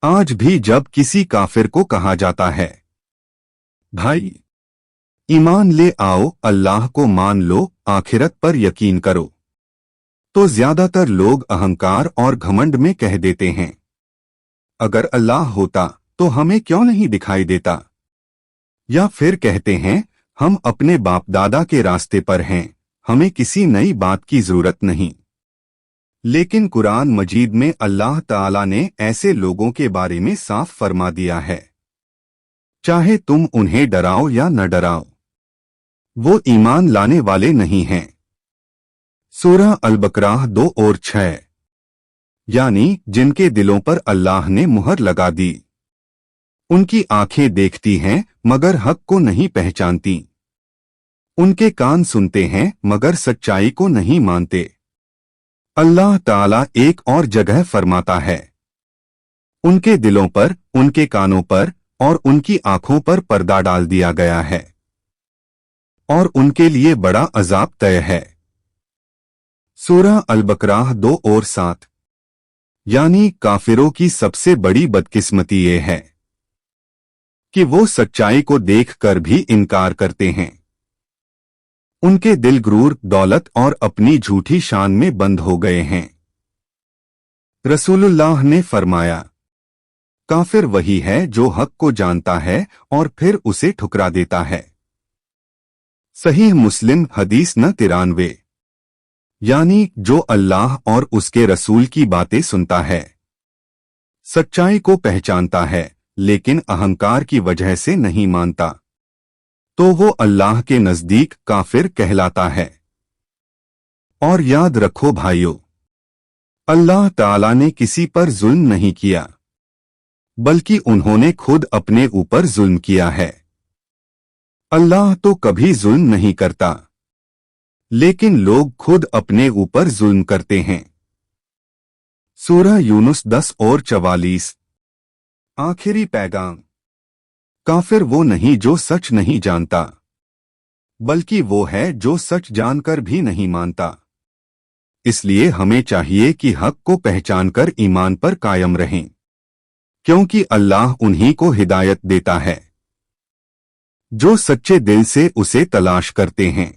आज भी जब किसी काफिर को कहा जाता है, भाई ईमान ले आओ, अल्लाह को मान लो, आखिरत पर यकीन करो, तो ज्यादातर लोग अहंकार और घमंड में कह देते हैं, अगर अल्लाह होता तो हमें क्यों नहीं दिखाई देता। या फिर कहते हैं, हम अपने बाप दादा के रास्ते पर हैं, हमें किसी नई बात की जरूरत नहीं। लेकिन कुरान मजीद में अल्लाह ताला ने ऐसे लोगों के बारे में साफ फरमा दिया है, चाहे तुम उन्हें डराओ या न डराओ, वो ईमान लाने वाले नहीं हैं। सूरह अल-बकराह 2 और 6। यानी जिनके दिलों पर अल्लाह ने मुहर लगा दी, उनकी आंखें देखती हैं मगर हक को नहीं पहचानती, उनके कान सुनते हैं मगर सच्चाई को नहीं मानते। अल्लाह ताला एक और जगह फरमाता है, उनके दिलों पर, उनके कानों पर और उनकी आंखों पर पर्दा डाल दिया गया है और उनके लिए बड़ा अजाब तय है। सूरह अल-बकराह 2 और 7। यानी काफिरों की सबसे बड़ी बदकिस्मती ये है कि वो सच्चाई को देखकर भी इनकार करते हैं। उनके दिल गुरूर, दौलत और अपनी झूठी शान में बंद हो गए हैं। रसूलुल्लाह ने फरमाया, काफिर वही है जो हक को जानता है और फिर उसे ठुकरा देता है। सहीह मुस्लिम हदीस न 93। यानी जो अल्लाह और उसके रसूल की बातें सुनता है, सच्चाई को पहचानता है लेकिन अहंकार की वजह से नहीं मानता, तो वो अल्लाह के नजदीक काफिर कहलाता है। और याद रखो भाइयों, अल्लाह ताला ने किसी पर जुल्म नहीं किया, बल्कि उन्होंने खुद अपने ऊपर जुल्म किया है। अल्लाह तो कभी जुल्म नहीं करता, लेकिन लोग खुद अपने ऊपर जुल्म करते हैं। सूरह यूनुस 10 और 44। आखिरी पैगाम, काफिर वो नहीं जो सच नहीं जानता, बल्कि वो है जो सच जानकर भी नहीं मानता। इसलिए हमें चाहिए कि हक को पहचानकर ईमान पर कायम रहें, क्योंकि अल्लाह उन्हीं को हिदायत देता है जो सच्चे दिल से उसे तलाश करते हैं।